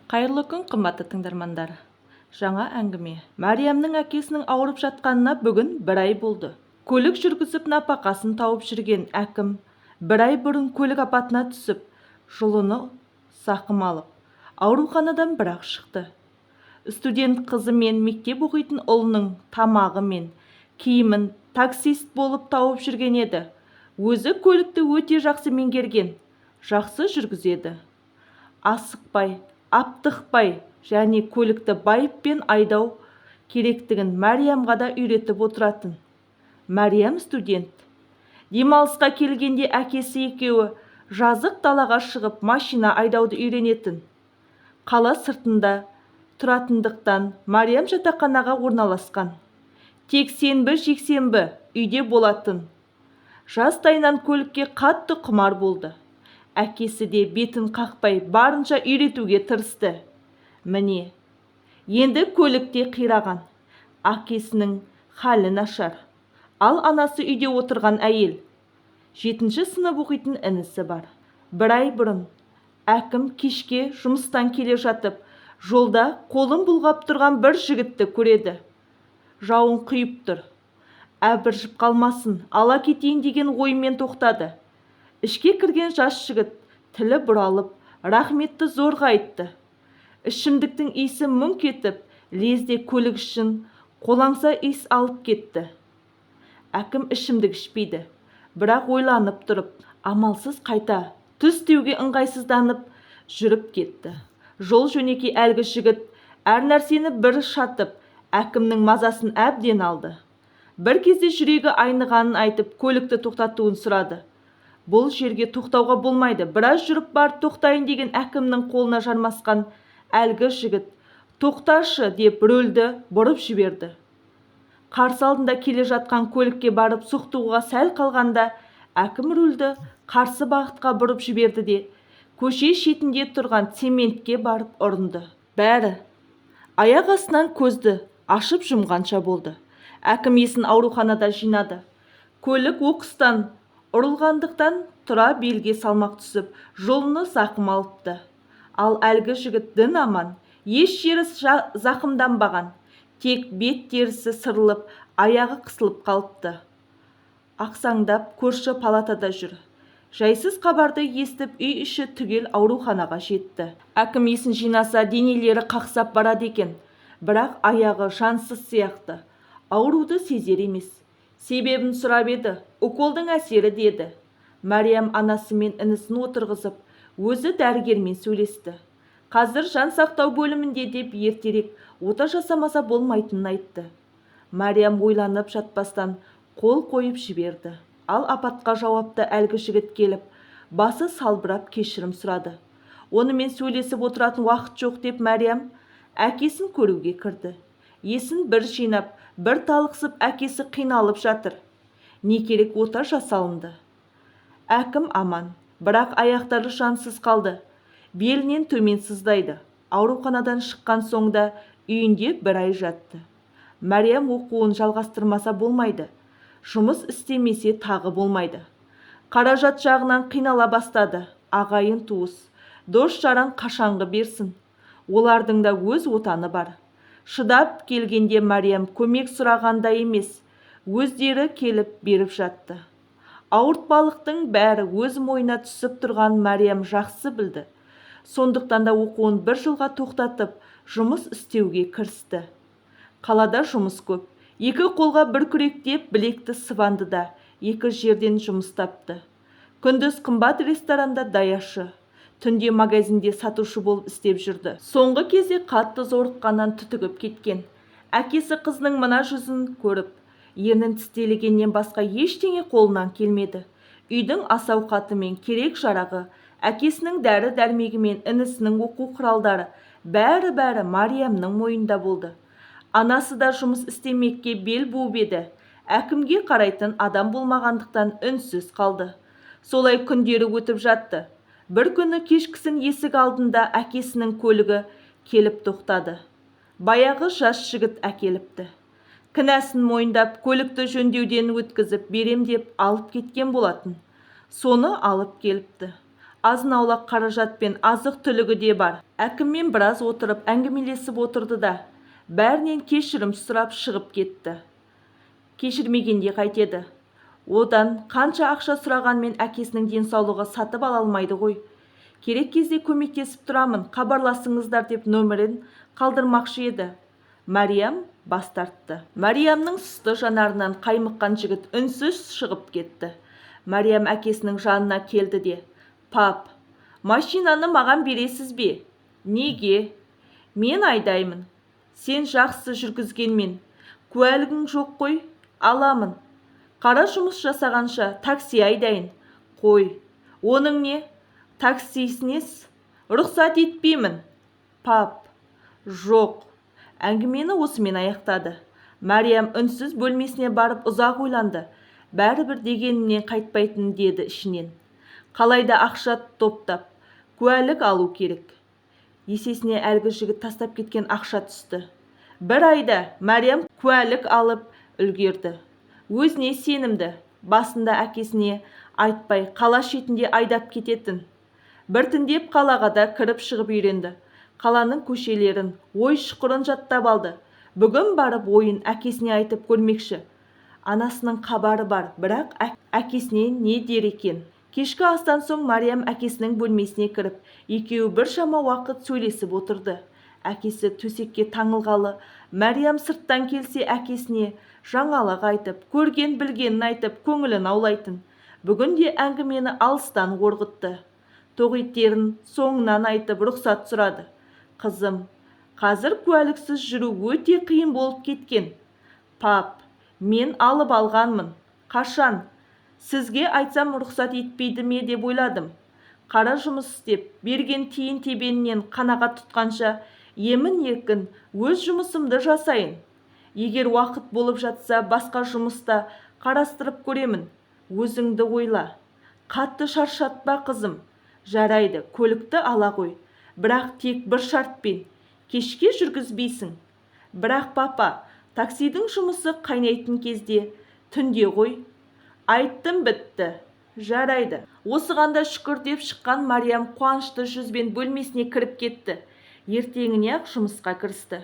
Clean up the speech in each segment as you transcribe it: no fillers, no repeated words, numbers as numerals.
Қайырлы күн, қымбатты тыңдармандар. Жаңа әңгіме. Мәриямның әкесінің ауырып жатқанына бүгін 1 ай болды. Көлік жүргізіп нәпақасын тауып жүрген әкім 1 ай бұрын көлік апатына түсіп, жұлыны зақым алып, ауруханадан бірақ шықты. Студент қызы мен мектеп оқитын ұлының тамағы мен киімін таксист болып тауып жүрген еді. Өзі көлікті өте жақсы меңгерген, жақсы жүргізеді. Асықпай, аптықпай және көлікті байыппен айдау керектігін Мәриямға да үйретіп отыратын. Мәриям студент. Демалысқа келгенде әкесі екеуі жазық далаға шығып машина айдауды үйренетін. Қала сыртында тұратындықтан Мәриям жатақханаға орналасқан. Тек сенбі-жексенбі үйде болатын. Жастайынан көлікке қатты құмар болды. Әкесі де бетін қақпай барынша үйретуге тырысты. Міне, енді көлікте қираған. Әкесінің халі нашар. Ал анасы үйде отырған әйел. 7-ші сынып оқитын інісі бар. 1 ай бұрын әкім кешке жұмыстан келе жатып, жолда қолын бұлғап тұрған бір жігітті көреді. Жауын құйып тұр. Әбіржіп қалмасын, ала кетейін деген оймен тоқтады. Ішке кірген жас жігіт тілі бұралып, рахметті зорға айтты. Ішімдіктің иісі мүңк етіп, лезде көлік ішін қолаңса иіс алып кетті. Әкім ішімдік ішпейді, бірақ ойланып тұрып, амалсыз қайта түс деуге ыңғайсызданып жүріп кетті. Жол жөнекей әлгі жігіт әр нәрсені бір шатып, әкімнің мазасын әбден алды. Бір кезде жүрегі айнығанын айтып, көлікті тоқтатуын сұрады. Бұл жерге тоқтауға болмайды, біраз жүріп барып тоқтайын деген әкімнің қолына жармасқан әлгі жігіт тоқташы деп рөлді бұрып жіберді. Қарсы алдында келе жатқан көлікке барып соқтығуға сәл қалғанда әкім рөлді қарсы бағытқа бұрып жіберді де көше шетінде тұрған цементке барып ұрынды. Бәрі аяқ астынан көзді ашып жұмғанша болды. Әкім есін ауруханада жинады. Көлік оқыстан ұрылғандықтан тұра белге салмақ түсіп, жолыны зақым алыпты. Ал әлгі жігіт дін аман, еш жері зақымданбаған, тек бет терісі сырылып, аяғы қысылып қалыпты. Ақсаңдап көрші палатада жүр. Жайсыз хабарды естіп, үй іші түгел ауруханаға жетті. Әкім есін жинаса, денелері қақсап барады екен, бірақ аяғы жансыз сияқты. Ауруды сезер емес. Себебін сұрап еді, уколдың әсері деді. Мәриям анасы мен інісін отырғызып, өзі дәрігермен сөйлесті. Қазір жан сақтау бөлімінде деп ертерек ота жасамаса болмайтынын айтты. Мәриям ойланып жатпастан қол қойып жіберді. Ал апатқа жауапты әлгі жігіт келіп, басы салбырап кешірім сұрады. Онымен сөйлесіп отыратын уақыт жоқ деп Мәриям әкесін көруге кірді. Есін бір жинап, бір талықсып, әкесі қиналып жатыр. Не керек, ота жасалынды. Әкім аман, бірақ аяқтары жансыз қалды. Белінен төмен сыздайды. Ауруханадан шыққан соңда үйінде 1 ай жатты. Мәриям оқуын жалғастырмаса болмайды. Жұмыс істемесе тағы болмайды. Қаражат жағынан қинала бастады. Ағайын туыс, дос жаран қашанғы берсін. Олардың да өз отаны бар. Шыдап келгенде Мәриям көмек сұрағанда емес, өздері келіп беріп жатты. Ауыртпалықтың бәрі өз мойнына түсіп тұрған Мәриям жақсы білді. Сондықтан да оқуын 1 жылға тоқтатып, жұмыс істеуге кірісті. Қалада жұмыс көп. 2 қолға 1 күректеп білекті сыбанды да 2 жерден жұмыс тапты. Күндіз қымбат ресторанда даяшы, түнде магазинде сатушы болып істеп жүрді. Соңғы кезде қатты зорыққаннан түтігіп кеткен. Әкесі қызының мына жүзін көріп, ернін тістелегеннен басқа ештеңе қолынан келмеді. Үйдің ас-ауқаты мен керек жарағы, әкесінің дәрі-дәрмегі мен інісінің оқу құралдары бәрі Мәриямның мойнында болды. Анасы да жұмыс істемекке бел буып еді. Әкімге қарайтын адам болмағандықтан үнсіз қалды. Солай күндері өтіп жатты. Bir күні кешкісін есік алдында әкесінің көлігі келіп тоқтады. Баяғы жас жігіт әкеліпті. Кінәсін мойындап, көлікті жөндеуден өткізіп берем деп алып кеткен болатын. Соны алып келіпті. азын-аулақ қаражат пен азық-түлігі де бар. Әкіммен біраз отырып әңгімелесіп отырды да бәрінен кешірім сұрап шығып кетті. Кешірмегенде қайтеді. Одан қанша ақша сұрағанмен әкесінің денсаулығы сатып ала алмайды ғой. Керек кезде көмектесіп тұрамын, хабарласыңыздар деп нөмірін қалдырмақшы еді. Мариям бас тартты. Мариямның сұсты жанарынан қаймыққан жігіт үнсіз шығып кетті. Мариям әкесінің жанына келді де: «Пап, машинаны маған бересіз бе?» «Неге?» «Мен айдаймын. Сен жақсы жүргізгенмен. Куәлігің жоқ қой?» «Аламын. Қара жұмыс жасағанша такси айдайын». «Қой, оның не? Таксисінес?» «Рұқсат етпеймін». «Пап». «Жоқ». Әңгімені осымен аяқтады. Мариям үнсіз бөлмесіне барып ұзақ ойланды. Бәрібір дегенінен қайтпайтын деді ішінен. Қалайда ақша топтап, куәлік алу керек. Есесіне әлгі жігіт тастап кеткен ақша түсті. Бір айда Мариям куәлік алып үлгерді. Өзіне сенімді, басында әкесіне айтпай қала шетінде айдап кететін. Біртіндеп қалаға да кіріп шығып үйренді. Қаланың көшелерін, ой шұқырын жаттап алды. Бүгін барып ойын әкесіне айтып көрмекші. Анасының хабары бар, бірақ әкесіне не дер екен? Кешкі астан соң Мариям әкесінің бөлмесіне кіріп, екеуі біршама уақыт сөйлесіп отырды. Әкесі төсекке таңылғалы, Мариям сырттан келсе әкесіне жаңалық айтып, көрген-білгенін айтып, көңілін аулайтын. Бүгін де әңгімені алыстан орғытты. Тоғиттерін соңынан айтып рұқсат сұрады. «Қызым, қазір куәліксіз жүру өте қиын болып кеткен». «Пап, мен алып алғанмын». «Қашан?» «Сізге айтсам рұқсат етпейді ме деп ойладым. Қара жұмыс істеп, берген тиын тебенінен қанағат тұтқанша емін-еркін өз жұмысымды жасайын. Егер уақыт болып жатса, басқа жұмыста қарастырып көремін. Өзіңді ойла. Қатты шаршатпа қызым». «Жарайды, көлікті ала қой. Бірақ тек бір шартпен. Кешке жүргізбейсің». «Бірақ папа, таксидің жұмысы қайнайтын кезде, түнде ғой». «Айттым, бітті». «Жарайды». Осығанда шүкір деп шыққан Мариям қуанышты жүзбен бөлмесіне кіріп кетті. Ертеңіне ақ жұмысқа кірісті.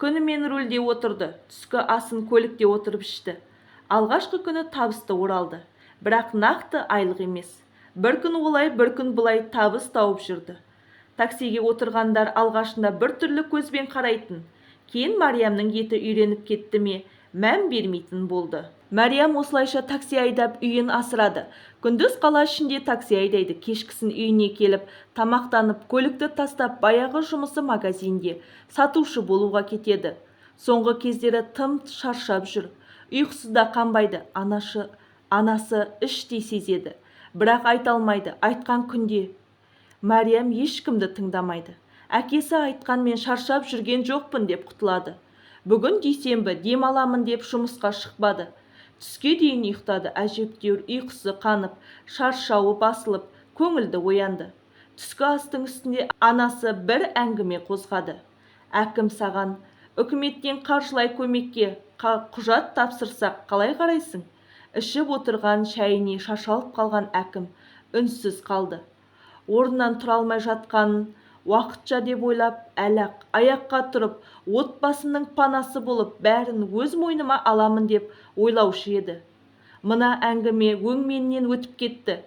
Күнімен рөлде отырды. Түскі асын көлікте отырып ішті. Алғашқы күні табысты оралды. Бірақ нақты айлық емес. Бір күн олай, бір күн бұлай табыс тауып жүрді. Таксиге отырғандар алғашында бір түрлі көзбен қарайтын. Кейін Мариямның еті үйреніп кетті ме, мән бермейтін болды. Мариям осылайша такси айдап үйін асырады. Күндіз қала ішінде такси айдайды. Кешкісін үйіне келіп, тамақтанып, көлікті тастап, баяғы жұмысы магазинде сатушы болуға кетеді. Соңғы кездері тым шаршап жүр. Ұйқысы да қанбайды. Анасы іштей сезеді. Бірақ айта алмайды. Айтқан күнде Мариям ешкімді тыңдамайды. Әкесі айтқанмен шаршап жүрген жоқпын деп құтылады. Бүгін дүйсенбі, демаламын деп жұмысқа шықпады. Түске дейін ұйықтады. Әжептәуір ұйқысы қанып, шаршауы басылып, көңілді оянды. Түскі астың үстінде анасы бір әңгіме қозғады. «Әкім саған үкіметтен қаржылай көмекке құжат тапсырсақ қалай қарайсың?» Ішіп отырған шәйіне шашалып қалған әкім үнсіз қалды. Орнынан тұра алмай жатқанын уақытша деп ойлап, аяққа тұрып, отбасының панасы болып, бәрін өз мойныма аламын деп ойлаушы еді. Мына әңгіме өңменінен өтіп кетті.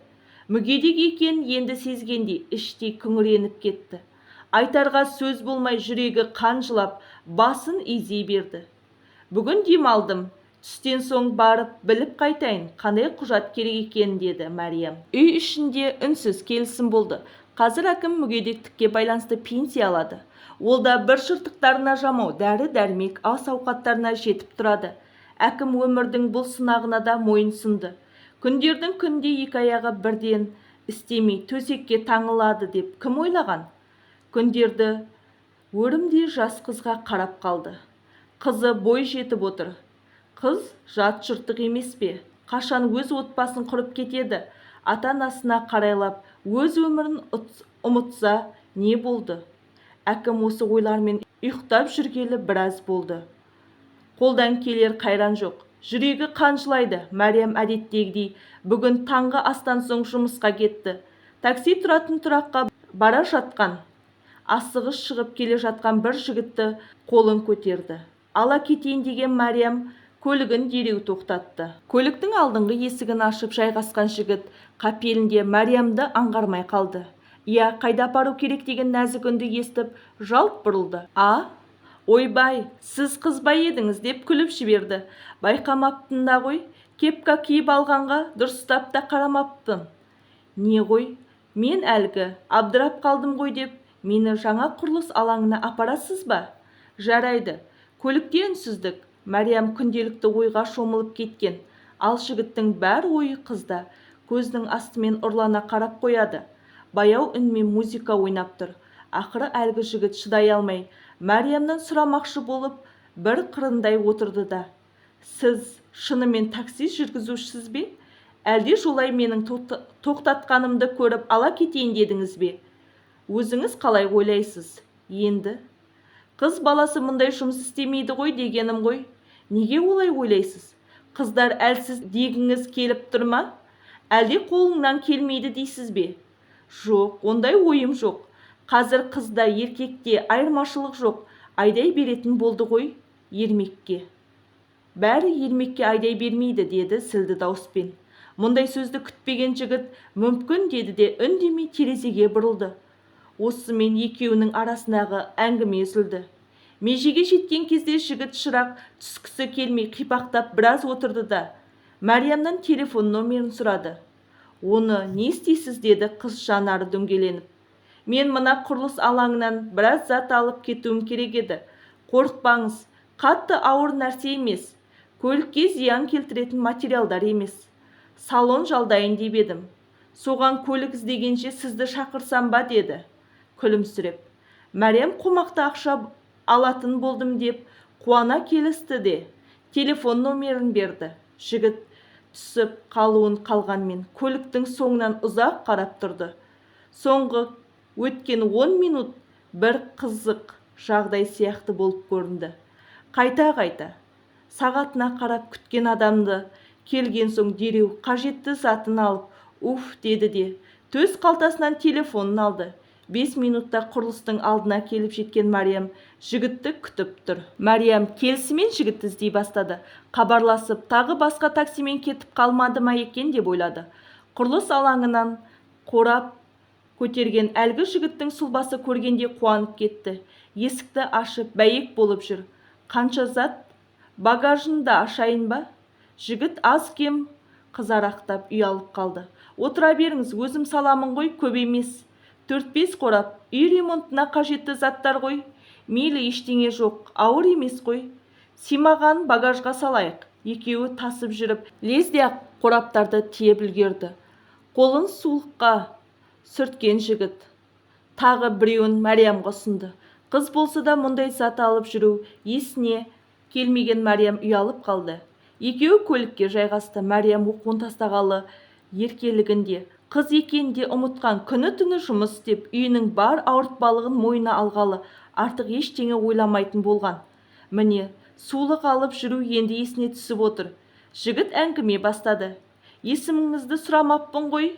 Мүгедек екенін енді сезгенде іштей күңіреніп кетті. Айтарға сөз болмай жүрегі қан жылап, басын изей берді. «Бүгін демалдым. Түстен соң барып біліп қайтайын, қандай құжат керек екенін», деді Мариям. Үй ішінде үнсіз келісім болды. Қазір әкім мүгедектікке байланысты пенсия алады. Ол да бір жыртықтарына жамау, дәрі-дәрмек, ас-ауқаттарына жетіп тұрады. Әкім өмірдің бұл сынағына да мойынсынды. Күндердің күнде екі аяғы бірден істемей төсекке таңылады деп кім ойлаған? Күндерді өрімдей жас қызға қарап қалды. Қызы бой жетіп отыр. Қыз жат жыртық емес пе? Қашан өз отбасын құрып кетеді? Ата-анасына қарайлап, өз өмірін ұмытса не болды? Әкім осы ойлармен ұйықтап жүргелі біраз болды. Қолдан келер қайран жоқ. Жүрегі қанжылайды. Мариям әдеттегідей бүгін таңғы астан соң жұмысқа кетті. Такси тұратын тұраққа бара жатқан, асығыс шығып келе жатқан бір жігітті қолын көтерді. Ала кетейін деген Мәриям көлігін дереу тоқтатты. Көліктің алдыңғы есігін ашып жайғасқан жігіт қапелінде Мәриямды аңғармай қалды. Иә, қайда апару керек деген нәзік үнді естіп, жалт бұрылды. Ойбай, сіз қыз ба едіңіз деп күліп жіберді. Байқамаппын да ғой, кепка киіп алғанға дұрыстап та қарамаппын. Не ғой, мен әлгі абдырап қалдым ғой деп, мені жаңа құрылыс алаңына апарасыз ба? Жарайды. Көлікте үнсіздік. Мәриям күнделікті ойға шомылып кеткен. Ал жігіттің бәр ойы қызда. Көздің астымен ұрлана қарап қояды. Баяу үнмен музыка ойнап тұр. Ақыры әлгі жігіт шыдай алмай, Мәриямнан сұрамақшы болып, бір қырындай отырды да: сіз шынымен такси жүргізушісіз бе? Әлде жолай менің тоқтатқанымды көріп ала кетейін дедіңіз бе? Өзіңіз қалай ойлайсыз? Енді қыз баласы мұндай жұмыс істемейді ғой дегенім ғой. Неге олай ойлайсыз? Қыздар әлсіз дегіңіз келіп тұр ма? Әлде қолыңнан келмейді дейсіз бе? Жоқ, ондай ойым жоқ. Қазір қызда еркекте айырмашылық жоқ. Айдай беретін болды ғой ермекке. Бәрі ермекке айдай бермейді, деді зілді дауыспен. Мұндай сөзді күтпеген жігіт мүмкін деді де үндемей терезеге бұрылды. Осымен екеуінің арасындағы әңгіме үзілді. Межеге жеткен кезде жігіт шырақ түскісі келмей қипақтап біраз отырды да Мәриямнан телефон номерін сұрады. Оны не істейсіз деді қыз жанары дөңгеленіп. Мен мына құрылыс алаңынан біраз зат алып кетуім керек еді. Қорықпаңыз, қатты ауыр нәрсе емес. Көлікке зиян келтіретін материалдар емес. Салон жалдайын деп едім. Соған көлік іздегенше сізді шақырсам ба деді, күлімсіреп. Мәриям қомақты ақша алатын болдым деп қуана келісті де телефон номерін берді. Жігіт түсіп қалуын қалғанмен көліктің соңынан ұзақ қарап тұрды. Соңғы өткен 10 минут бір қызық жағдай сияқты болып көрінді. Қайта сағатына қарап күткен адамды келген соң дереу қажетті затын алып деді де төс қалтасынан телефонын алды. 5 минутта құрылыстың алдына келіп жеткен Мәриям жігітті күтіп тұр. Мәриям келісімен жігітті іздей бастады. Хабарласып, тағы басқа таксимен кетіп қалмады ма екен деп ойлады. Құрылыс алаңынан қорап көтерген әлгі жігіттің сұлбасы көргенде қуанып кетті. Есікті ашып бәйек болып жүр. Қанша зат? Багажында ашайын ба? Жігіт аз кем қызарақтап ұялып қалды. Отыра беріңіз, өзім саламын ғой, көп емес. 4-5 қорап, үй ремонтына қажетті заттар ғой. Мейлі, ештеңе жоқ, ауыр емес қой. Симаған багажға салайық. Екеуі тасып жүріп, лезде ақ қораптарды тиеп үлгерді. Қолын суыққа сүрткен жігіт тағы біреуін Мәриямға ұсынды. Қыз болса да мұндай зат алып жүру есіне келмеген Мәриям ұялып қалды. Екеуі көлікке жайғасты. Мәриям оқуын тастағалы еркелігінде қыз екенде ұмытқан, күні-түні жұмыс істеп, үйінің бар ауыртпалығын мойнына алғалы, артық ештеңе ойламайтын болған. Міне, сулық алып жүру енді есіне түсіп отыр. Жігіт әңгіме бастады. Есіміңізді сұрамаппын ғой?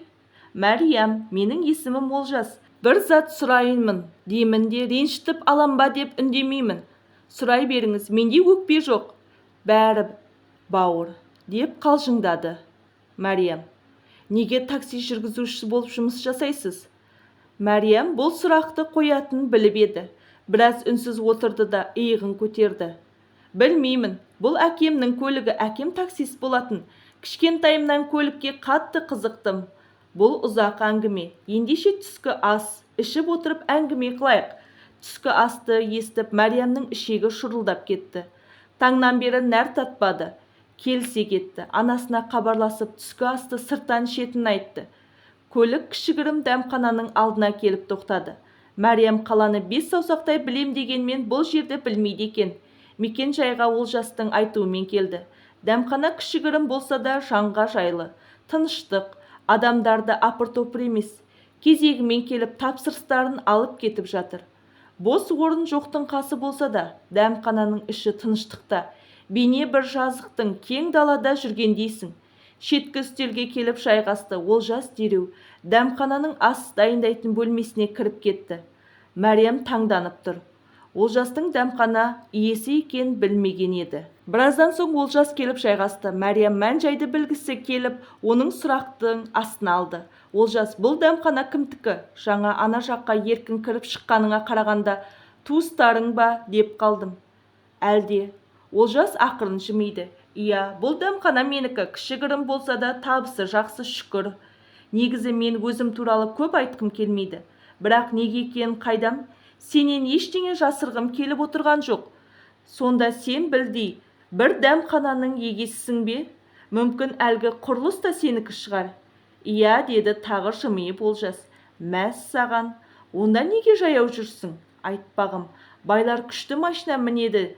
Мәриям, менің есімім Олжас. Бір зат сұрайынмын деймін де ренжітіп алам ба деп үндемеймін. Сұрай беріңіз, менде өкпе жоқ. Бәрі бауыр деп қалжыңдады Мәриям. Неге такси жүргізушісі болып жұмыс жасайсыз? Мәриям бұл сұрақты қоятын біліп еді. Біраз үнсіз отырды да иығын көтерді. Білмеймін, бұл әкемнің көлігі, әкем таксист болатын. Кішкентайымнан көлікке қатты қызықтым. Бұл ұзақ әңгіме. Ендеше түскі ас ішіп отырып әңгіме қылайық. Түскі асты естіп Мәриямның ішегі шұрылдап кетті. Таңнан бері нәр татпады. Келсе кетті. Анасына хабарласып түскі асты сырттан ішетінін айтты. Көлік кішігірім дәмхананың алдына келіп тоқтады. Мәриям қаланы 5 саусақтай білем дегенмен бұл жерді білмейді екен. Мекен жайға Олжастың айтуымен келді. Дәмхана кішігірім болса да жанға жайлы. Тыныштық, адамдарды апыр-топыр емес. Кезегімен келіп тапсырыстарын алып кетіп жатыр. Бос орын жоқтың қасы болса да, дәмхананың іші тыныштықта. Бейне бір жазықтың кең далада жүргендейсің. Шеткі үстелге келіп шайғасты. Олжас дереу дәмхананың ас дайындайтын бөлмесіне кіріп кетті. Мәриям таңданып тұр. Олжастың дәмхана иесі екенін білмеген еді. Біраздан соң Олжас келіп жайғасты. Мәриям мән-жайды білгісі келіп, оның сұрақтың астына алды. Олжас, бұл дәмхана кімдікі? Жаңа ана жаққа еркін кіріп шыққаныңа қарағанда туыстарың ба деп қалдым. Әлде? Олжас ақырын жымиды. Иә, бұл дәмхана менікі, кішігірім болса да табысы жақсы, шүкір. Негізі мен өзім туралы көп айтқым келмейді. Бірақ неге екенін қайдам? Сенен ештеңе жасырғым келіп отырған жоқ. Сонда сен білдей, бір дәмхананың егесісің бе? Мүмкін әлгі құрылыс та сенікі шығар. Иә, деді тағы жымиып Олжас. Мәс саған, онда неге жаяу жүрсің? Айтпағым, байлар күшті машина мінеді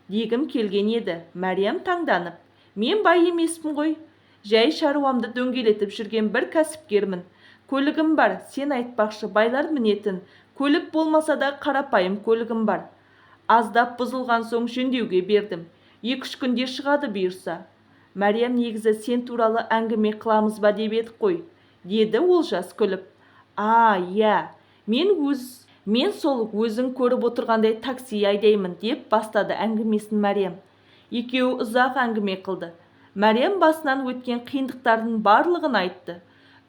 дегім келген еді. Мәриям таңданып. Мен бай емеспін ғой. Жай шаруамды дөңгелетіп жүрген бір кәсіпкермін. Көлігім бар, сен айтпақшы, байлар мінетін. Көлік болмаса да қарапайым көлігім бар. Аздап бұзылған соң жөндеуге бердім. 2-3 күнде шығады бұйырса. Мәриям, негізі сен туралы әңгіме қыламыз ба деп едік қой, деді Олжас күліп. Иә, мен сол өзің көріп отырғандай такси айдаймын деп бастады әңгімесін Мәриям. Екеуі ұзақ әңгіме қылды. Мәриям басынан өткен қиындықтардың барлығын айтты.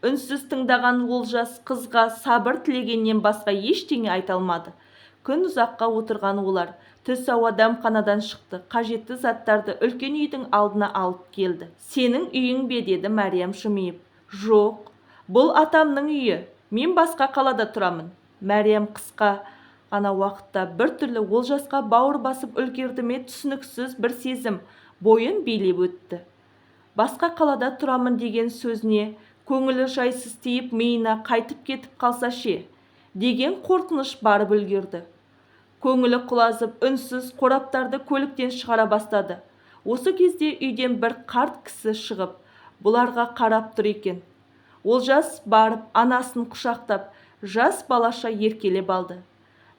Үнсіз тыңдаған Олжас қызға сабыр тілегеннен басқа ештеңе айта алмады. Күн ұзаққа отырған олар түс ауа дәмханадан шықты. Қажетті заттарды үлкен үйдің алдына алып келді. Сенің үйің бе, деді Мәриям жымиып. Жоқ, бұл атамның үйі. Мен басқа қалада тұрамын. Мәриям қысқа ғана уақытта біртүрлі Олжасқа бауыр басып үлгерді ме, түсініксіз бір сезім бойын билеп өтті. Басқа қалада тұрамын деген сөзіне көңілі жайсыз тиіп, миына қайтып кетіп қалса ше, деген қорқыныш барып үлгерді. Көңілі құлазып, үнсіз қораптарды көліктен шығара бастады. Осы кезде үйден бір қарт кісі шығып, бұларға қарап тұр екен. Олжас барып, анасын құшақтап, жас балаша еркелеп алды.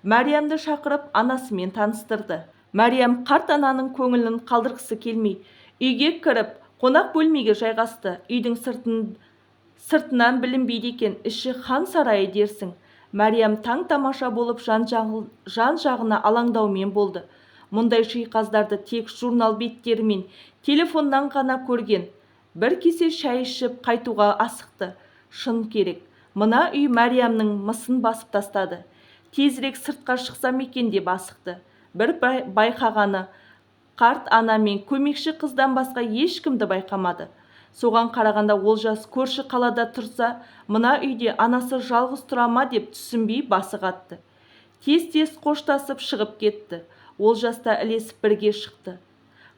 Мәриямды шақырып, анасымен таныстырды. Мәриям қарт ананың көңілін қалдырғысы келмей, үйге кіріп, қонақ бөлмеге жайғасты. Үйдің сыртынан білінбейді екен, іші хан сарайы дерсің. Мәриям таң тамаша болып жан жағына алаңдаумен болды. Мұндай жиһаздарды тек журнал беттері мен телефоннан ғана көрген. Бір кесе шай ішіп қайтуға асықты. Шын керек, мына үй Мәриямның мысын басып тастады. Тезірек сыртқа шықсам екен деп асықты. Бір байқағаны, қарт ана мен көмекші қыздан басқа ешкімді байқамады. Соған қарағанда Олжас көрші қалада тұрса, мына үйде анасы жалғыз тұра ма деп түсінбей басы қатты. Тез-тез қоштасып шығып кетті. Олжас та ілесіп бірге шықты.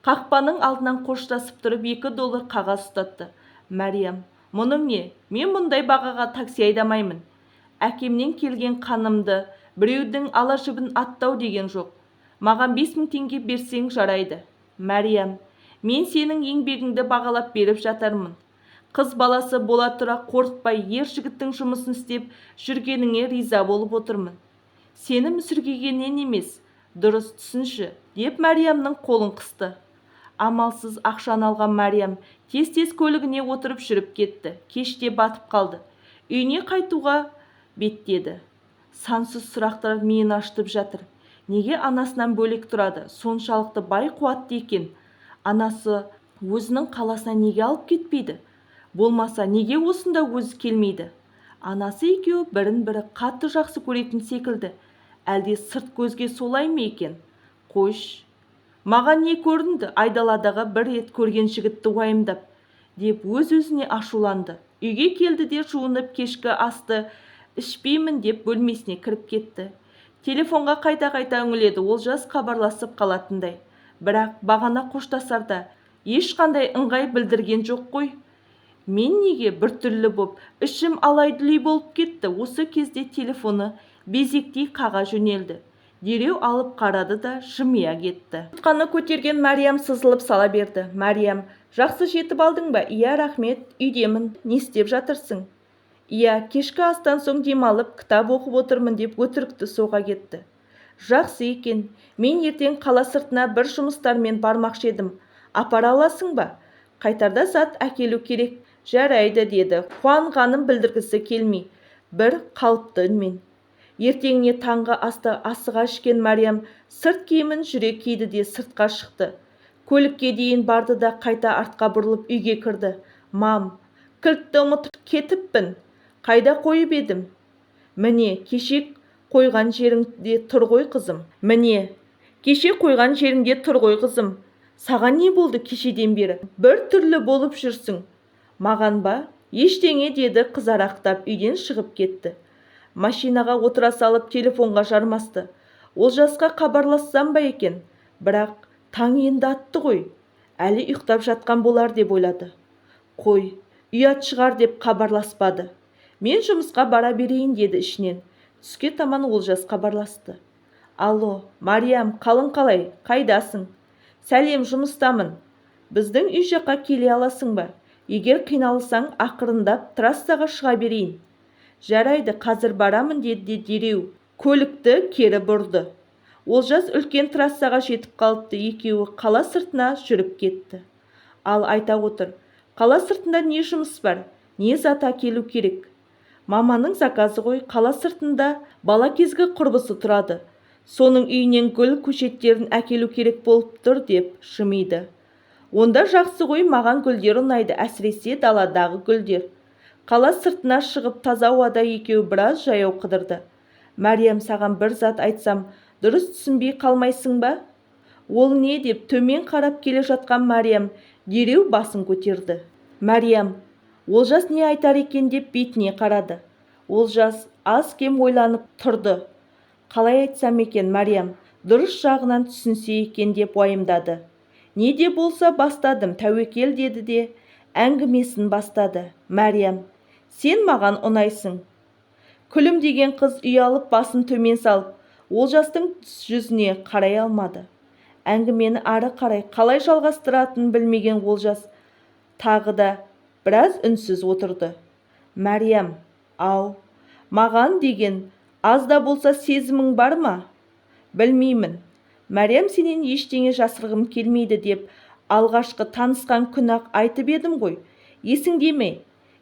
Қақпаның алдынан қоштасып тұрып $2 қағаз ұстатты. Мәриям, мұның не? Мен мұндай бағаға такси айдамаймын. Әкемнен келген қанымды біреудің ала жібін аттау деген жоқ. Маған 5000 теңге берсең жарайды. Мәриям, мен сенің еңбегіңді бағалап беріп жатармын. Қыз баласы бола тұра қорықпай ер жігіттің жұмысын істеп жүргеніңе риза болып отырмын. Сені мүсіркегеннен емес, дұрыс түсінші, деп Мәриямның қолын қысты. Амалсыз ақшаны алған Мәриям тез-тез көлігіне отырып жүріп кетті. Кеште батып қалды. Үйіне қайтуға беттеді. Сансыз сұрақтар миын ашытып жатыр. Неге анасынан бөлек тұрады? Соншалықты бай қуатты екен. Анасы өзінің қаласына неге алып кетпейді? Болмаса неге осында өзі келмейді? Анасы екеуі бірін-бірі қатты жақсы көретін секілді. Әлде сырт көзге солай ма екен? Қойш, маған не көрінді? Айдаладағы бір рет көрген жігітті уайымдап, деп өз-өзіне ашуланды. Үйге келді де жуынып кешкі асты ішпеймін деп бөлмесіне кіріп кетті. Телефонға қайта-қайта үңіледі, Олжас хабарласып қалатындай. Бірақ бағана қоштасарда ешқандай ыңғай білдірген жоқ қой. Мен неге біртүрлі боп, ішім алай-дүлей болып кетті. Осы кезде телефоны безектей қаға жөнелді. Дереу алып қарады да жымия кетті. Тұтқаны көтерген Мәриям сызылып сала берді. Мәриям, жақсы жетіп алдың ба? Иә, рахмет, үйдемін. Не істеп жатырсың? Иә, кешкі астан соң демалып, кітап оқып отырмын деп өтірікті соға кетті. Жақсы екен. Мен ертең қала сыртына бір жұмыстармен бармақшы едім. Апара аласың ба? қайтарда зат әкелу керек. Жарайды, деді қуанғанын білдіргісі келмей бір қалыпты үнмен. Ертеңіне таңғы асты асыға ішкен Мәриям сырт киімін жүре киді де сыртқа шықты. Көлікке дейін барды да қайта артқа бұрылып үйге кірді. Мам, кілтті ұмытып кетіппін. Қайда қойып едім? Міне, кеше қойған жеріңде тұр ғой қызым. Саған не болды кешеден бері? Bir түрлі болып жүрсің. Маған ба? Ештеңе, деді қызарақтап үйден шығып кетті. Машинаға отыра салып телефонға жармасты. Олжасқа хабарлассам ба екен? Бірақ таң енді атты ғой. Әлі ұйықтап жатқан болар деп ойлады. Қой, ұят шығар деп хабарласпады. Мен жұмысқа бара берейін, деді ішінен. Түске таман Олжас хабарласты. Алло, Мариям, қалың қалай? Қайдасың? Сәлем, жұмыстамын. Біздің үй жаққа келе аласың ба? Егер қиналсаң, ақырындап трассаға шыға берейін. Жарайды, қазір барамын, деді дереу. Көлікті кері бұрды. Олжас үлкен трассаға жетіп қалыпты. Екеуі қала сыртына жүріп кетті. Ал айта отыр, қала сыртында не жұмыс бар? Не зат әкелу керек? Маманың заказы ғой. Қала сыртында бала кезгі құрбысы тұрады. Соның үйінен гүл көшеттерін әкелу керек болып тұр, деп жымиды. Онда жақсы ғой, маған гүлдер ұнайды, әсіресе даладағы гүлдер. Қала сыртына шығып таза ауада екеуі біраз жаяу қыдырды. Мәриям, саған бір зат айтсам, дұрыс түсінбей қалмайсың ба? Ол не, деп төмен қарап келе жатқан Мәриям дереу басын көтерді. Мәриям, Олжас не айтар екен деп бетіне қарады. Олжас аз-кем ойланып тұрды. Қалай айтсам екен, Мәриям, дұрыс жағынан түсінсе екен деп уайымдады. Не де болса бастадым, тәуекел, деді де әңгімесін бастады. Мәриям, сен маған ұнайсың. Күлімдеген қыз ұялып басын төмен салып, Олжастың жүзіне қарай алмады. Әңгімені ары қарай қалай жалғастыратынын білмеген Олжас тағы да біраз үнсіз отырды. Мәриям, ау, маған деген аз да болса сезімің бар ма? Білмеймін. Мәриям, сенен ештеңе жасырғым келмейді деп алғашқы танысқан күні-ақ айтып едім ғой. Есіңде ме?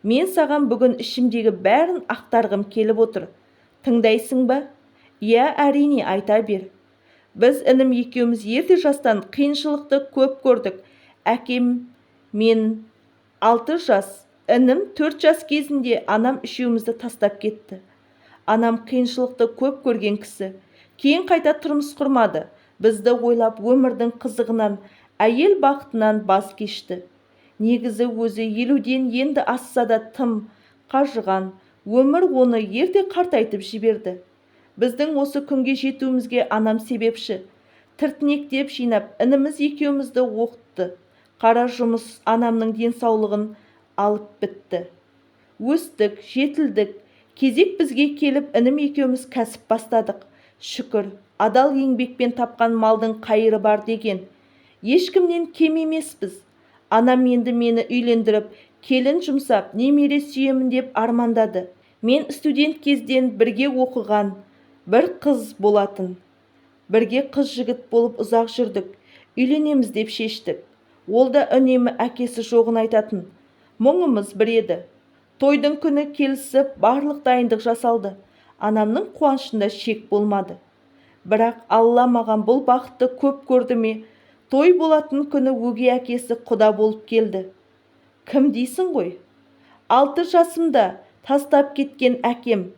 Мен саған бүгін ішімдегі бәрін ақтарғым келіп отыр. Тыңдайсың ба? Иә, әрине, айта бер. Біз інім екеуміз ерте жастан қиыншылықты көп көрдік. Әкем мен 6 жас, інім 4 жас кезінде анам үшеумізді тастап кетті. Анам қиыншылықты көп көрген кісі. Кейін қайта тұрмыс құрмады. Бізді ойлап өмірдің қызығынан, әйел бақытынан бас кешті. Негізі өзі 50-ден енді асса да тым қажыған. Өмір оны ерте қартайтып жіберді. Біздің осы күнге жетуімізге анам себепші. Тіртінектеп жинап, ініміз екеумізді оқытты. Қара жұмыс анамның денсаулығын алып бітті. Өстік, жетілдік. Кезек бізге келіп, інім екеуміз кәсіп бастадық. Шүкір, адал еңбекпен тапқан малдың қайыры бар деген. Ешкімнен кем емеспіз. Анам енді мені үйлендіріп, келін жұмсап, немере сүйемін деп армандады. Мен студент кезден бірге оқыған бір қыз болатын. Бірге қыз жігіт болып ұзақ жүрдік. Үйленеміз деп шештік. Ол да үнемі әкесі жоғын айтатын. Мұңымыз бір еді. Тойдың күні келісіп, барлық дайындық жасалды. Анамның қуанышында шек болмады. Бірақ Алла маған бұл бақытты көп көрді ме? Той болатын күні өгей әкесі құда болып келді. Кім дейсің ғой? 6 жасымда тастап кеткен әкем.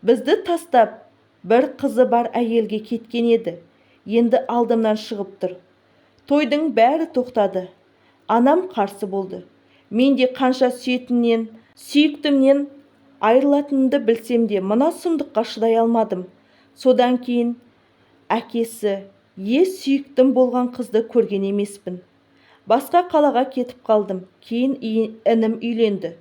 Бізді тастап, бір қызы бар әйелге кеткен еді. Енді алдымнан шығып тұр. Тойдың бәрі тоқтады. Анам қарсы болды. Мен де қанша сүйіктімнен айырылатынымды білсем де, мына сұмдыққа шыдай алмадым. Содан кейін әкесі, сүйіктім болған қызды көрген емеспін. Басқа қалаға кетіп қалдым. Кейін інім үйленді.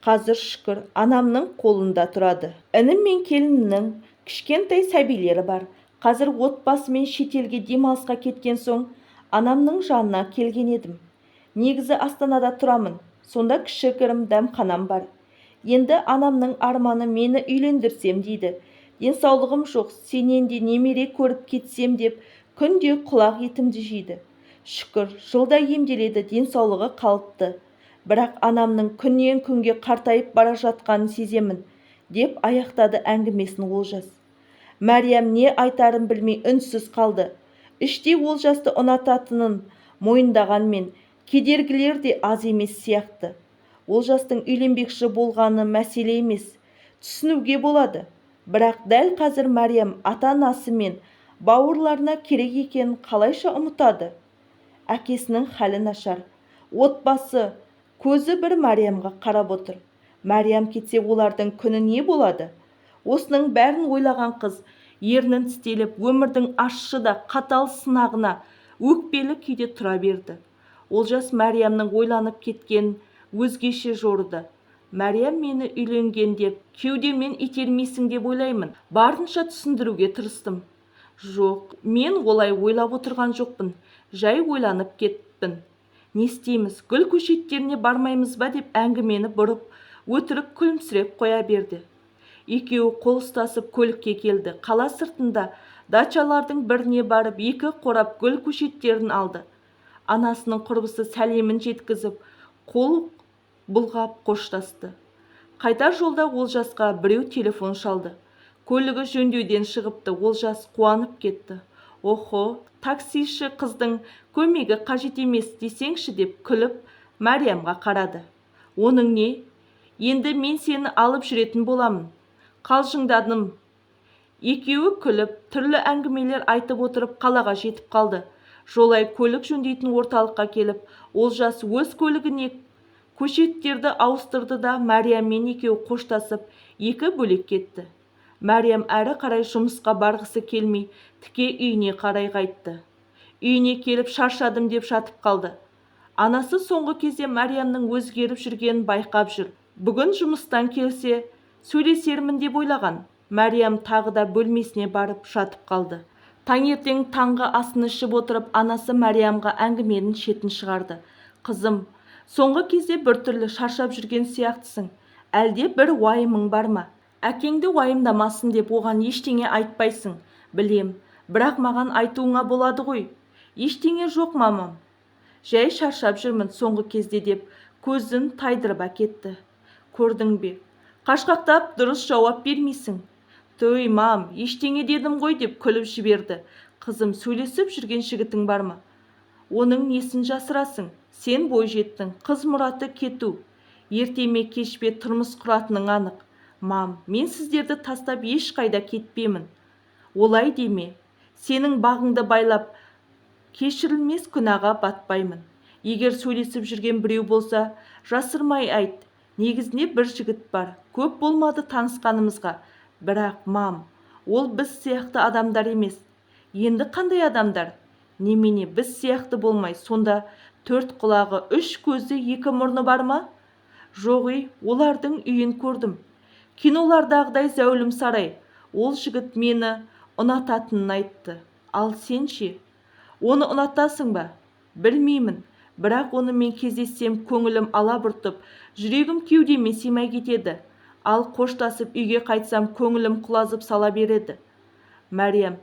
Қазір шүкір, анамның қолында тұрады. Інім мен келіннің кішкентай сәбилері бар. Қазір отбасымен шетелге демалысқа кеткен соң, анамның жанына келген едім. Негізі Астанада тұрамын. Сонда кішігірім дәмханам бар. Енді анамның арманы мені үйлендірсем дейді. Денсаулығым жоқ, сенен де немере көріп кетсем деп күнде құлақ етімді жейді. Шүкір, жылда емделеді, денсаулығы қалыпты. Бірақ анамның күннен күнге қартайып бара жатқанын сеземін, деп аяқтады әңгімесін Олжас. Мәриям не айтарын білмей үнсіз қалды. Іштей Олжасты ұнататынын мойындағанмен, кедергілер де аз емес сияқты. Олжастың үйленбекші болғаны мәселе емес, түсінуге болады. Бірақ дәл қазір Мәриям ата-анасы мен бауырларына керек екенін қалайша ұмытады? Әкесінің халі нашар. Отбасы көзі бір Мәриямға қарап отыр. Мәриям кетсе олардың күні не болады? Осының бәрін ойлаған қыз ернін тістелеп өмірдің ащы да қатал сынағына өкпелі күйде тұра берді. Олжас Мәриямның ойланып кеткен өзгеше жорыды. Мәриям мені үйленген деп кеудеммен итермейсің деп ойлаймын. Барынша түсіндіруге тырыстым. Жоқ, мен олай ойлап отырған жоқпын. Жай ойланып кетпін. Не істейміз, гүл көшеттеріне бармаймыз ба деп әңгімені бұрып, өтірік күлімсіреп қоя берді. Екеуі қол ұстасып көлікке келді. Қала сыртында дачалардың біріне барып, 2 қорап гүл көшеттерін алды. Анасының құрбысы сәлемін жеткізіп, қол бұлғап қоштасты. Қайтар жолда Олжасқа біреу телефон шалды. Көлігі жөндеуден шығыпты. Олжас қуанып кетті. Охо, таксиші қыздың көмегі қажет емес десеңші деп күліп Мәриямға қарады. Оның не? Енді мен сені алып жүретін боламын. Қалжыңдадым. Екеуі күліп, түрлі әңгімелер айтып отырып қалаға жетіп қалды. Жолай көлік жөндейтін орталыққа келіп, Олжас өз көлігіне көшеттерді ауыстырды да Мәрияммен екеуі қоштасып, 2 бөлек кетті. Мәриям әрі қарай жұмысқа барғысы келмей, тіке үйіне қарай қайтты. Үйіне келіп шаршадым деп жатып қалды. Анасы соңғы кезде Мәриямның өзгеріп жүргенін байқап жүр. Бүгін жұмыстан келсе, сөйлесермін деп ойлаған. Мәриям тағы да бөлмесіне барып жатып қалды. Таңертең таңғы асын ішіп отырып, анасы Мәриямға әңгіменің шетін шығарды. Қызым, соңғы кезде біртүрлі шаршап жүрген сияқтысың. Әлде бір уайымың бар ма? Әкеңді уайымдамасын деп оған ештеңе айтпайсың. Білем, бірақ маған айтуыңа болады ғой. Ештеңе жоқ, мамам. Жай шаршап жүрмін соңғы кезде деп көзін тайдырып әкетті. Көрдің бе? Қашқақтап дұрыс жауап бермейсің. Той, мам, ештеңе дедім ғой деп күліп жіберді. Қызым, сөйлесіп жүрген жігітің бар ма? Оның несін жасырасың? Сен бойжеттің, қыз мұраты кету. Ертеме кешпе тұрмыс құратының анық. Мам, мен сіздерді тастап ешқайда кетпеймін. Олай деме. Сенің бағыңды байлап, кешірілмес күнәға батпаймын. Егер сөйлесіп жүрген біреу болса, жасырмай айт. Негізінде бір жігіт бар. Көп болмады танысқанымызға. Бірақ, мам, ол біз сияқты адамдар емес. Енді қандай адамдар? Немене біз сияқты болмай, сонда 4 құлағы, 3 көзі, 2 мұрны бар ма? Жоғы, олардың үйін көрдім. Кинолардағыдай зәулім сарай. Ол жігіт мені ұнататынын айтты. Ал сен ше? Оны ұнатасың ба? Білмеймін. Бірақ оны мен кездессем көңілім алабұртып, жүрегім кеудеме симай кетеді. Ал қоштасып үйге қайтсам көңілім құлазып сала береді. Мәриям,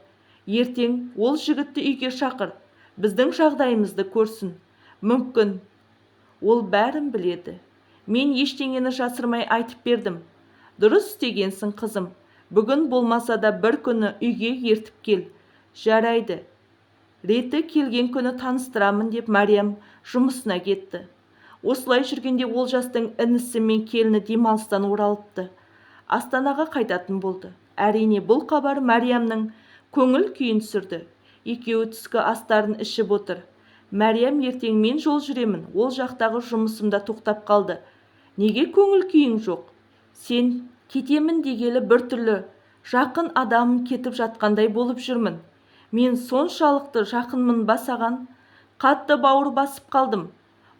ертең ол жігітті үйге шақыр. Біздің жағдайымызды көрсін. Мүмкін. Ол бәрін біледі. Мен ештеңені жасырмай айтып бердім. Дұрыс істегенсің, қызым. Бүгін болмаса да бір күні үйге ертіп кел. Жарайды. Реті келген күні таныстырамын деп Мәриям жұмысына кетті. Осылай жүргенде Олжастың інісі мен келіні демалыстан оралыпты. Астанаға қайтатын болды. Әрине бұл хабар Мәриямның көңіл күйін түсірді. Екеуі түскі астарын ішіп отыр. Мәриям, ертең мен жол жүремін. Ол жақтағы жұмысымда тоқтап қалды. Неге көңіл күйің жоқ? Сен кетемін дегелі біртүрлі жақын адамым кетіп жатқандай болып жүрмін. Мен соншалықты жақынмын ба саған? Қатты бауыр басып қалдым.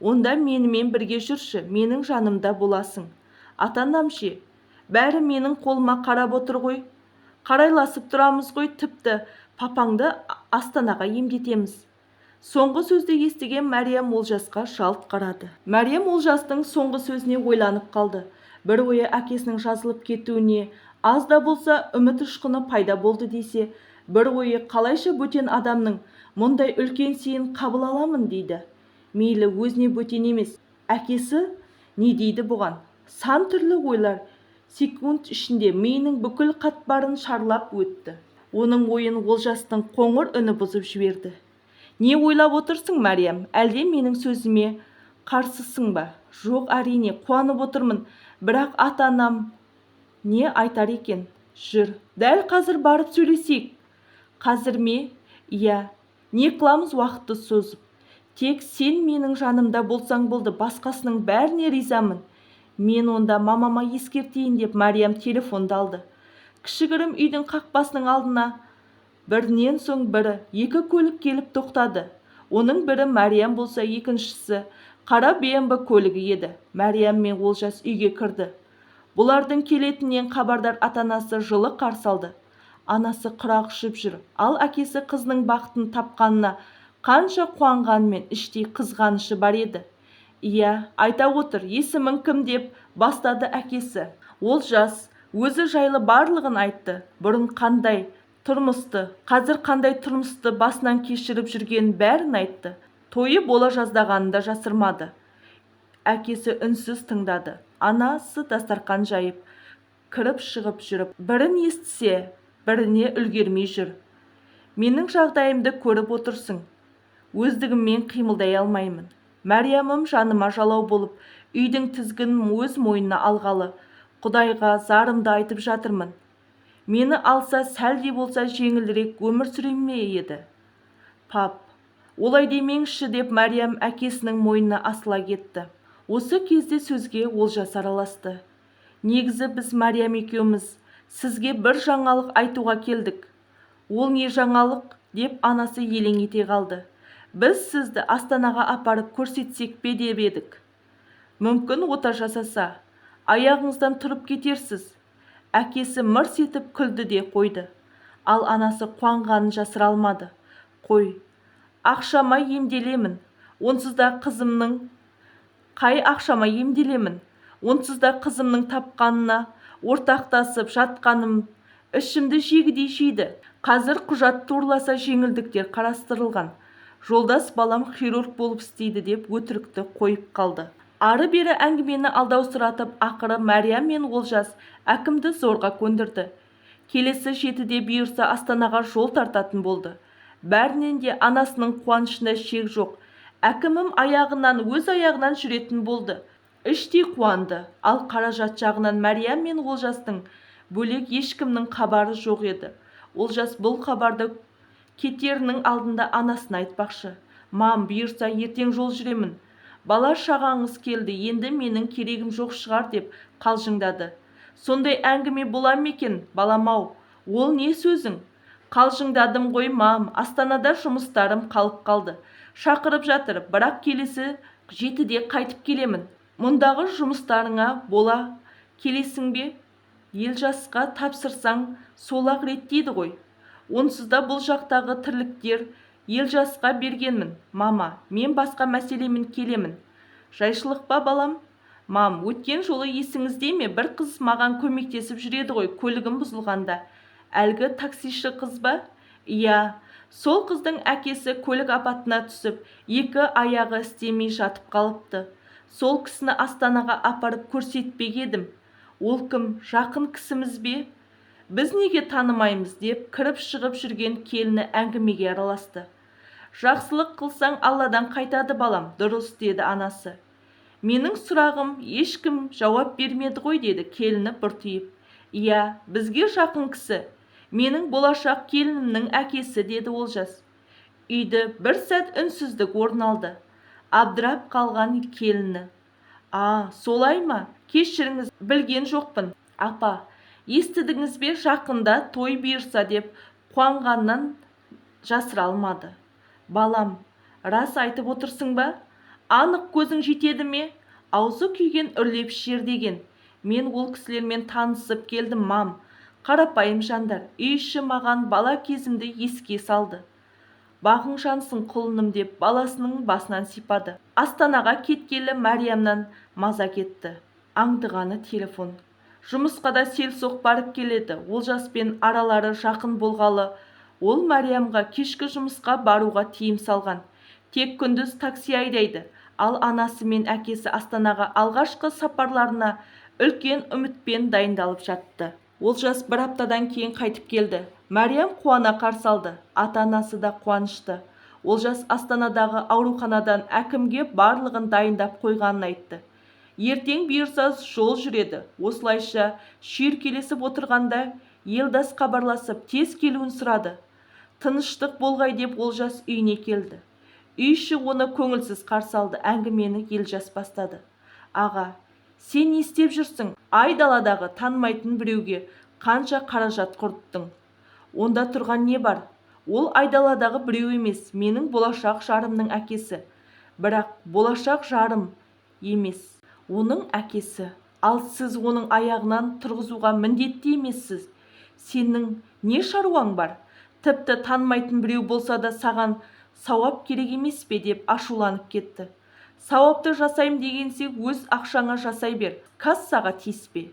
Онда менімен бірге жүрші, менің жанымда боласың. Ата-анам ше? Бәрі менің қолыма қарап отыр ғой. Қарайласып тұрамыз ғой, тіпті папаңды Астанаға емдетеміз. Соңғы сөзді естіген Мәриям Олжасқа жалт қарады. Мәриям Олжастың соңғы сөзіне ойланып қалды. Бір ойы әкесінің жазылып кетуіне аз да болса үміт ұшқыны пайда болды десе, бір ойы қалайша бөтен адамның мұндай үлкен сыйын қабыл аламын дейді. Мейлі өзіне бөтен емес. Әкесі не дейді бұған? Сан түрлі ойлар секунд ішінде миының бүкіл қатпарын шарлап өтті. Оның ойын Олжастың қоңыр үні бұзып жіберді. Не ойлап отырсың, Мәриям? Әлде менің сөзіме қарсысың ба? Жоқ, әрине, қуанып отырмын. Бірақ ата-анам не айтар екен? Жүр, дәл қазір барып сөйлесейік. Қазір ме? Иә, не қыламыз уақытты созып? Тек сен менің жанымда болсаң болды, басқасының бәріне ризамын. Мен онда мамама ескертейін деп Мәриям телефонды алды. Кішігірім үйдің қақпасының алдына бірінен соң бірі екі көлік келіп тоқтады. Оның бірі Мәриям болса, екіншісі қара BMW көлігі еді. Мәриям мен Олжас үйге кірді. Бұлардың келетінен хабардар ата-анасы жылы қарсы алды. Анасы құрақ ұшып жүр, ал әкесі қызының бақытын тапқанына қанша қуанғанымен іштей қызғанышы бар еді. Иә, айта отыр, есімің кім деп бастады әкесі. Олжас өзі жайлы барлығын айтты. Бұрын қандай тұрмысты, қазір қандай тұрмысты басынан кешіріп жүргенін бәрін айтты. Тойы бола жаздағанын да жасырмады. Әкесі үнсіз тыңдады. Анасы дастарқан жайып, кіріп шығып жүріп, бірін естісе, біріне үлгермей жүр. Менің жағдайымды көріп отырсың. Өздігіммен қимылдай алмаймын. Мәриямым жаныма жалау болып, үйдің тізгінін өз мойнына алғалы, Құдайға зарымды айтып жатырмын. Мені алса, сәлде болса жеңілірек өмір сүреме еді. Пап, олай демеңізші деп Мәриям әкесінің мойнына асыла кетті. Осы кезде сөзге Олжас араласты. Негізі біз Мәриям екеуміз сізге бір жаңалық айтуға келдік. Ол не жаңалық деп анасы елең ете қалды. Біз сізді Астанаға апарып көрсетсек пе деп едік. Мүмкін ота жасаса, аяғыңыздан тұрып кетерсіз. Әкесі мырс етіп күлді де қойды. Ал анасы қуанғанын жасыра алмады. Қой, ақшама емделемін. Онсыз да қызымның тапқанына ортақтасып жатқаным ішімді жегідей жейді. Қазір құжат турласа жеңілдіктер қарастырылған. Жолдас балам хирург болып істейді деп өтірікті қойып қалды. Ары-бері әңгімені алдаусыратып, ақыры Мәриям мен Олжас әкімді зорға көндірді. Келесі 7-де бұйырса Астанаға жол тартатын болды. Бәрінен де анасының қуанышында шек жоқ. Әкімім өз аяғынан жүретін болды. Іштей қуанды. Ал қаражат жағынан Мәриям мен Олжастың бөлек ешкімнің хабары жоқ еді. Олжас бұл хабарды кетерінің алдында анасына айтпақшы. Мам, бұйырса ертең жол жүремін. Бала шағаңыз келді, енді менің керегім жоқ шығар деп қалжыңдады. Сондай әңгіме бола ма екен, балам-ау? Ол не сөзің? Қалжыңдадым ғой, мам. Астанада жұмыстарым қалып қалды. Шақырып жатыр, бірақ келесі 7-де қайтып келемін. Мұндағы жұмыстарыңа бола келесің бе? Елжасқа тапсырсаң, сол-ақ реттейді ғой. Онсыз да бұл жақтағы тірліктер Елжасқа бергенмін. Мама, мен басқа мәселемен келемін. Жайшылық па, балам? Мам, өткен жолы есіңізде ме? Бір қыз маған көмектесіп жүреді ғой, көлігім бұзылғанда. Әлгі таксиші қыз ба? Иә, сол қыздың әкесі көлік апатына түсіп, 2 аяғы істемей жатып қалыпты. Сол кісіні Астанаға апарып көрсетпек едім. Ол кім, жақын кісіміз бе? Біз неге танымаймыз деп кіріп шығып жүрген келіні әңгімеге араласты. Жақсылық қылсаң Алладан қайтады, балам. Дұрыс, деді анасы. Менің сұрағым ешкім жауап бермеді ғой, деді келіні бұртиып. Иә, бізге жақын кісі. Менің болашақ келінімнің әкесі, деді Олжас. Үйді бір сәт үнсіздік орын алды. Абдырап қалған келіні. Солай ма? Кешіріңіз, білген жоқпын. Апа, естідіңіз бе, жақында той бұйырса деп қуанғаннан жасыра алмады. Балам, рас айтып отырсың ба? Анық көзің жетеді ме? Аузы күйген үрлеп шердеген. Мен ол кісілермен танысып келдім, мам. Қарапайым жандар. Үй іші маған бала кезімді еске салды. Бағың жансын құлыным деп баласының басынан сипады. Астанаға кеткелі Мәриямнан маза кетті. Аңдығаны телефон. Жұмысқа да селсоқ барып келеді. Олжаспен аралары жақын болғалы Ол Мариямға кешкі жұмысқа баруға тыйым салған. Тек күндіз такси айдайды. Ал анасы мен әкесі Астанаға алғашқы сапарларына үлкен үмітпен дайындалып жатты. Олжас бір аптадан кейін қайтып келді. Мариям қуана қарсы алды. Ата-анасы да қуанышты. Олжас Астанадағы ауруханадан әкімге барлығын дайындап қойғанын айтты. Ертең бұйырса жол жүреді. Осылайша шүйіркелесіп отырғанда Елдас хабарласып тез келуін сұрады. Тыныштық болғай деп Олжас үйіне келді. Үй іші оны көңілсіз қарсы алды. Әңгімені Елжас бастады. Аға, сен не істеп жүрсің? Айдаладағы танымайтын біреуге қанша қаражат құрттың? Онда тұрған не бар? Ол айдаладағы біреу емес, менің болашақ жарымның әкесі. Бірақ болашақ жарым емес, оның әкесі. Ал сіз оның аяғынан тұрғызуға міндетті емессіз. Сенің не шаруаң бар? Тіпті танымайтын біреу болса да саған сауап керек емес пе деп ашуланып кетті. Сауапты жасайым дегенсе өз ақшаңа жасай бер, кассаға тиіспе.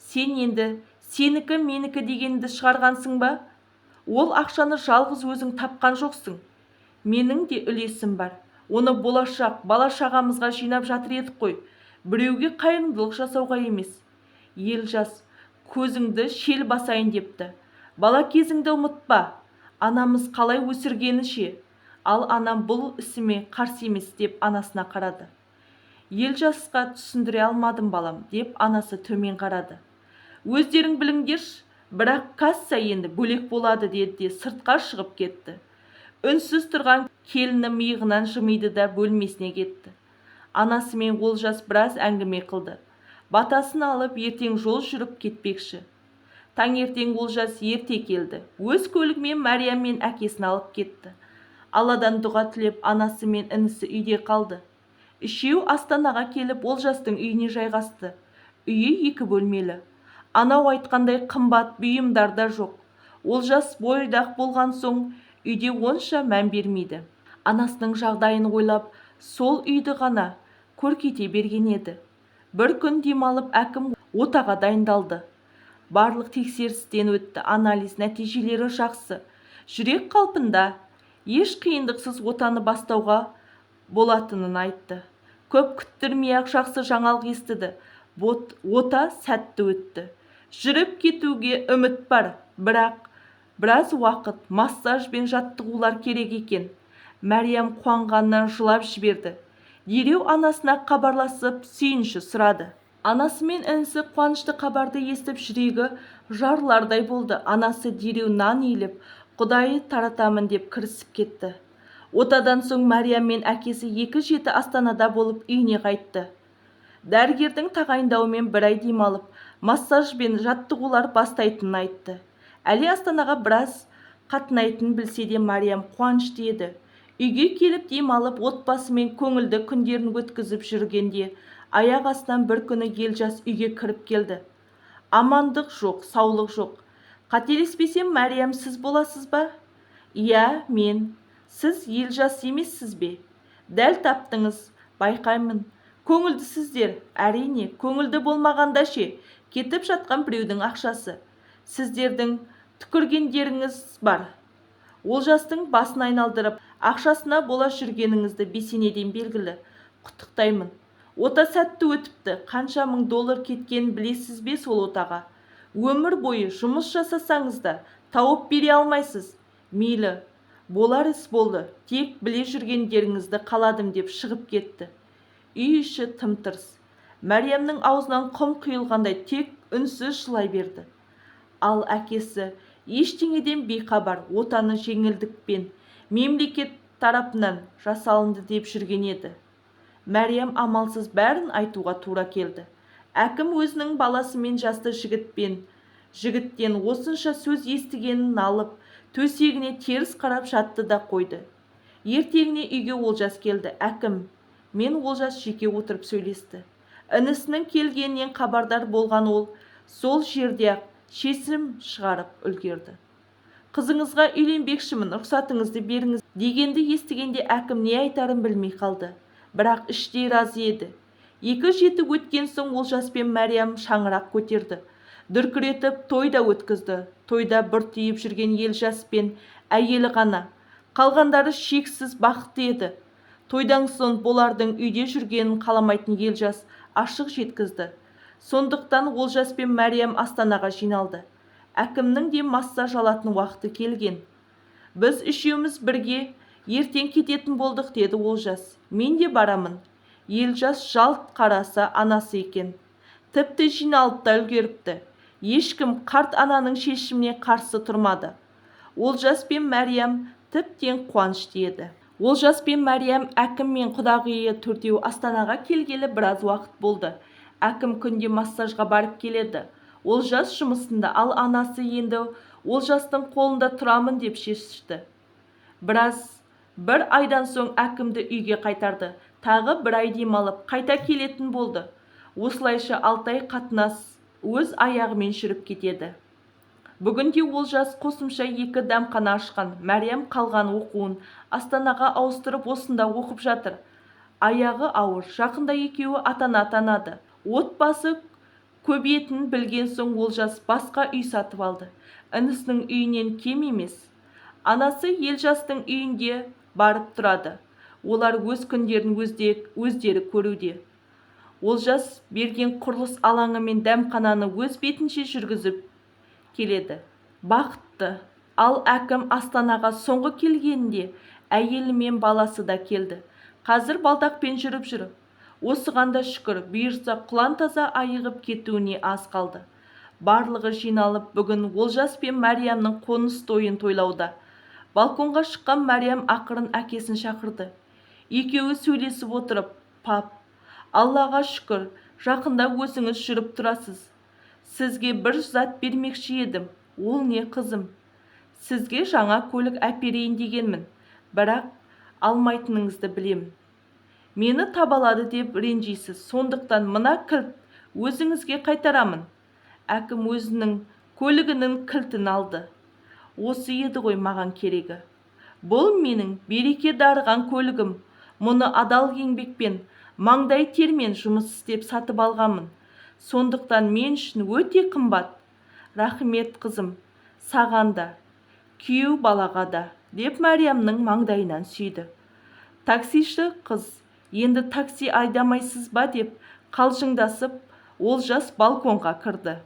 Сен енді сенікі менікі дегенді шығарғансың ба? Ол ақшаны жалғыз өзің тапқан жоқсың. Менің де үлесім бар. Оны болашақ бала-шағамызға жинап жатыр едік қой. Біреуге қайырымдылық жасауға емес. Елжас көзіңді шел басайын депті. Бала кезіңді ұмытпа. Анамыз қалай өсіргені ше? Ал анам бұл ісіме қарсы емес деп анасына қарады. Елжасқа түсіндіре алмадым балам деп анасы төмен қарады. Өздерің біліңдерші, бірақ касса енді бөлек болады деді де сыртқа шығып кетті. Үнсіз тұрған келіні миығынан жымиды да бөлмесіне кетті. Анасы мен Олжас біраз әңгіме қылды. Батасын алып ертең жол жүріп кетпекші. Таңертең Олжас ерте келді. Өз көлігімен Мариям мен әкесін алып кетті. Алладан дұға тілеп, анасы мен інісі үйде қалды. Үшеу Астанаға келіп Олжастың үйіне жайғасты. Үйі 2 бөлмелі. Анау айтқандай қымбат бұйымдар да жоқ. Олжас бойдақ болған соң үйде онша мән бермейді. Анасының жағдайын ойлап, сол үйді ғана көркейте берген еді. Бір күн демалып әкім отаға дайындалды. Барлық тексерістен өтті, анализ нәтижелері жақсы. Жүрек қалпында, еш қиындықсыз отаны бастауға болатынын айтты. Көп күттірмей-ақ жақсы жаңалық естіді. Ота сәтті өтті. Жүріп кетуге үміт бар, бірақ біраз уақыт массаж бен жаттығулар керек екен. Мариям қуанғаннан жылап жіберді. Дереу анасына хабарласып сүйінші сұрады. Анасы мен інісі қуанышты хабарды естіп жүрегі жарылардай болды. Анасы дереу нан илеп, Құдайы таратамын деп кірісіп кетті. Отадан соң Мариям мен әкесі 2-7 Астанада болып үйіне қайтты. Дәрігердің тағайындауымен 1 ай демалып, массаж бен жаттығулар бастайтынын айтты. Әлі Астанаға біраз қатынайтынын білсе де Мариям қуанышты еді. Үйге келіп демалып, отбасымен көңілді күндерін өткізіп жүргенде аяқ астынан бір күні Елжас үйге кіріп келді. Амандық жоқ, саулық жоқ. Қателеспесем, Мариям сіз боласыз ба? Иә, мен. Сіз Елжас емессіз бе? Дәл таптыңыз, байқаймын. Көңілдісіздер, әрине, көңілді болмағанда ше, кетіп жатқан біреудің ақшасы. Сіздердің түкіргендеріңіз бар. Олжастың басын айналдырып, ақшасына бола жүргеніңізді бесенеден белгілі. Құттықтаймын. Ота сәтті өтіпті. Қанша $1000 кеткенін білесіз бе сол отаға? Өмір бойы жұмыс жасасаңыз да тауып бере алмайсыз. Мейлі, болар іс болды. Тек біле жүргендеріңізді қаладым деп шығып кетті. Үй іші тым-тырс. Мариямның аузынан құм құйылғандай тек үнсіз жылай берді. Ал әкесі ештеңеден бейхабар, отаны жеңілдікпен мемлекет тарапынан жасалынды деп жүрген еді. Мариям амалсыз бәрін айтуға тура келді. Әкім өзінің баласымен жасты жігіттен осынша сөз естігенін алып, төсегіне теріс қарап жатты да қойды. Ертеңіне үйге Олжас келді. Әкім мен Олжас жеке отырып сөйлесті. Інісінің келгенінен хабардар болған ол сол жерде шешім шығарып үлгерді. Қызыңызға үйленбекшімін, рұқсатыңызды беріңіз дегенді естігенде әкім не айтарын білмей қалды. Бірақ іштей разы еді. 2 жеті өткен соң Олжас пен Мариям шаңырақ көтерді. дүркіретіп тойда өткізді. Тойда бір түйіп жүрген Елжас пен әйелі ғана. Қалғандары шексіз бақытты еді. Тойдан соң болардың үйде жүргенін қаламайтын Елжас ашық жеткізді. Сондықтан Олжас пен Мәриям Астанаға жиналды. Әкімнің де массаж алатын уақыты келген. Біз үшеуміз бірге ертең кететін болдық, деді Олжас. Мен де барамын. Елжас жалт қараса анасы екен. Тіпті жиналып та үлгеріпті. Ешкім қарт ананың шешіміне қарсы тұрмады. Олжас пен Мәриям тіптен қуанышты еді. Олжас пен Мәриям әкім мен құдағиы төртеу Астанаға келгелі біраз уақыт болды. Әкім күнде массажға барып келеді. Олжас жұмысында, ал анасы енді Олжастың қолында тұрамын деп шешті. Bir aydan соң әкімді үйге қайтарды. Тағы бір ай демалып қайта келетін болды. Осылайша 6 ай қатынас өз аяғымен жүріп кетеді. Бүгінде Олжас қосымша 2 дәмхана ашқан. Мәриям қалған оқуын Астанаға ауыстырып осында оқып жатыр. Аяғы ауыр. Жақында екеуі ата-ана атанады. Отбасы көбейетінін білген соң Олжас басқа үй сатып алды. Інісінің үйінен кем емес. Анасы Елжастың үйінде барып тұрады. Олар өз күндерін өздері көруде. Олжас берген құрылыс алаңы мен дәмхананы өз бетінше жүргізіп келеді. Бақытты. Ал әкім Астанаға соңғы келгенде әйелі мен баласы да келді. Қазір балдақпен жүріп жүр. Осыған да шүкір, бұйырса құлан таза айығып кетуіне аз қалды. Барлығы жиналып бүгін Олжас пен Мәриямның қоныс тойын тойлауда. Балконға шыққан Мәриям ақырын әкесін шақырды. Екеуі сөйлесіп отырып, пап, Аллаға шүкір, жақында өзіңіз жүріп тұрасыз. Сізге бір зат бермекші едім. Ол не, қызым? Сізге жаңа көлік әперейін дегенмін, бірақ алмайтыныңызды білемін. Мені табалады деп ренжисіз, сондықтан мына кілт өзіңізге қайтарамын. Әкім өзінің көлігінің кілтін алды. Осы еді ғой маған керегі. Бұл менің береке дарыған көлігім. Мұны адал еңбекпен, маңдай термен жұмыс істеп сатып алғанмын. Сондықтан мен үшін өте қымбат. Рахмет, қызым, саған да, күйеу балаға да, деп Мәриямның маңдайынан сүйді. Таксиші қыз, енді такси айдамайсыз ба деп қалжыңдасып, Олжас балконға кірді.